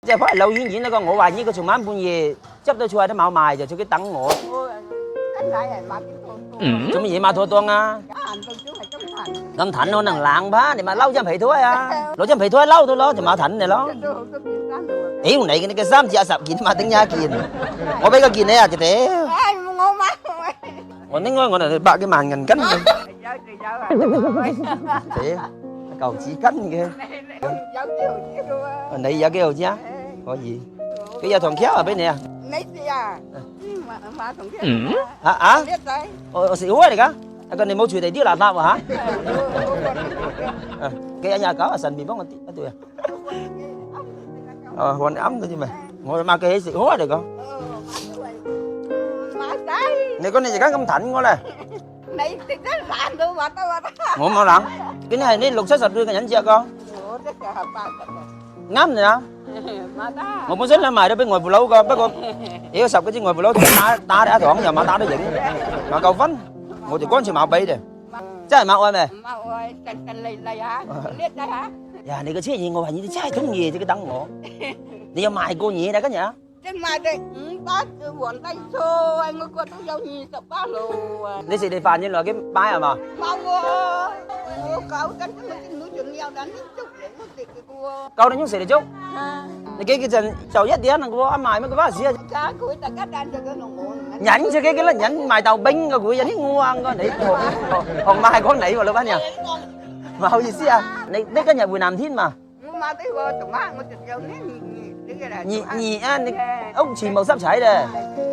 即係可能老遠遠嗰個，我懷疑佢從晚半夜執到出嚟都冇賣就，佢等我。做乜嘢買拖檔啊？咁近可能冷吧，你買嬲張皮拖啊，攞張皮拖嬲到咯，就買近嚟咯。屌你嘅衫只有10件，買頂一件，我俾個件你啊，就屌。我應該我哋100幾萬銀斤嘅。屌，嚿紙巾嘅。你有幾毫子啊？可以。佢有糖膠啊，俾你啊。我食好嚟㗎。個你冇隨地丟垃圾喎嚇。cái anh nhà có ở sân bị bóng một tuổi à còn ấm thôi chứ mày ngồi mà cái sự hố được không này con này chỉ có căm thạnh con này này thì cái làm đâu mà tao ngủ mau lặng cái này nên lục sát sạch đưa cái nhẫn chưa con ngắm này nào một con xích lên mày đó bên ngoài bù lâu con bác con yếu sập cái chứ ngoài bù lâu thì ta đã thoáng giờ mà ta đã dựng mà cầu phấn một thì con chỉ mạo bay đây chắc là mạo em này cần này hả liệt đây hả dạ này cái chuyện gì ngồi hành như trái thúng gì chứ cái đắng ngộ đi mày cô nhỉ đã cái nhở trên mai đây bác buồn tay xô anh có tôi giao nhì sập ba lù đi xịt đi phàn như là cái bái à mà mau cậu cánh cái núi trường nghèo đánh chút để nó tiệt cái cua câu nó nhúng xịt đi chút cái chân chầu nhất tiếng là cô ăn mày mới có bác gì cá cuối ta cắt đan cho cái nồng mồ nhẫn chứ cái là nhẫn mày tàu binh rồi của nhẫn ngu ăn con đấy còn mai con nảy vào lớp nhỉ mà hầu gì xí à đấy cái nhà buổi làm thiên mà mà tới vừa tụi má một chục giờ nhị ăn ông chỉ màu sắp cháy đây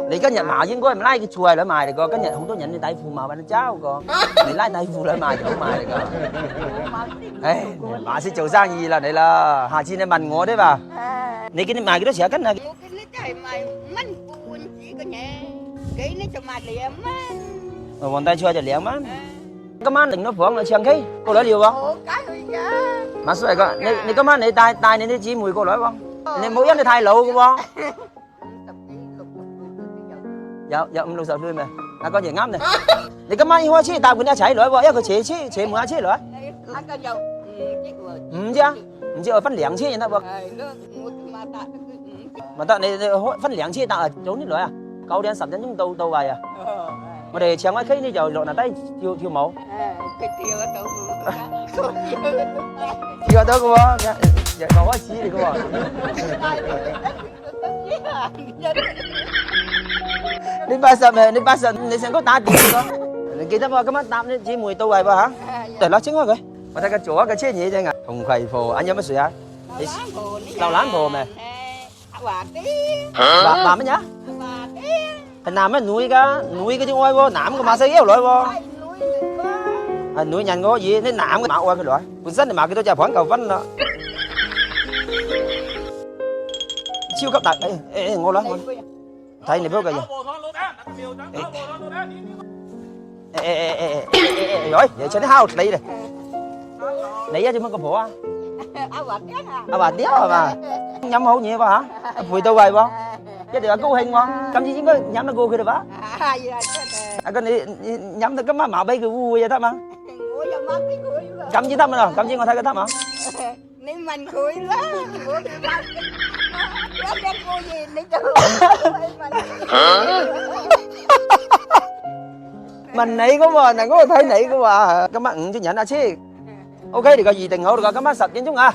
lấy cái nhận mạo nhưng có em lai cái chuồi lại mài được con cái nhận không có nhận tay phù màu bạn cháu con lấy lai tay phù lại mài không mài được con ấy bà sẽ chịu sang gì là đây là hà chi nên bàn ngó đấy bà này cái mài cái đó sẽ cắt này cái này mày mắn buồn chỉ có nhẹ cái này cho mày liệm á bàn tay chuồi cho liệm á cái má đừng nó phượng là chẳng thấy cô nói điều không mà sao vậy con này cái má này tai này chỉ mùi cô nói không này mũi nó thay lộ không dạ lúc sau phim này à con gì ngắm này này cái má hoa chi tao cũng đã chạy rồi vậy cái chế mua chế rồi chứ ở phân liang chế vậy đó mà ta này phân liang chế ta ở chỗ này rồi à câu đen sập cho chúng tàu vài à mà để chẳng ai thấy như giờ lộ là tay thiêu mẫu thiêu đó cô bác giờ có quá xí đi cô bác đi ba sợ đi xem có ta đi không kia ta cái mắt tạm chỉ mùi tàu vài bà hả để nó trứng quá vậy mà ta cái chỗ cái chết gì vậy hồng khoai phô anh nhớ mấy sủi á tàu láng phô mày bà mới nhá nam mới nuôi cái chứ oi vô nạm cái mà xây yếu loại vô nuôi nhàn ngó gì nên nạm cái mạo cái loại cuốn sách này mà cái tôi chả phán cầu vân đó siêu cấp đặc ê ngô lắm thấy này bao cái gì rồi vậy cho nó hao lấy này lấy ra cho mình có phổ à bà tiếc mà nhắm hấu nhẹ vào hả vui tôi vậy không chứ thì cô hình không cầm gì chứ có nhắm nó cô kia được á con này nhắm cái má mạo bay cái vui vậy đó mà cầm gì thăm mà cầm gì ngon thay cái thăm hả nên mình cười lắm cô gì để cho mình nãy có mà này có thấy nãy có mà cái mắt chứ nhận à chứ ok thì có gì tình huống được cái mắt sạch trên chúng à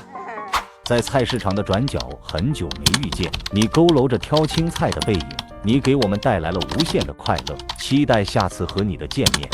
在菜市场的转角，很久没遇见你，佝偻着挑青菜的背影，你给我们带来了无限的快乐。期待下次和你的见面。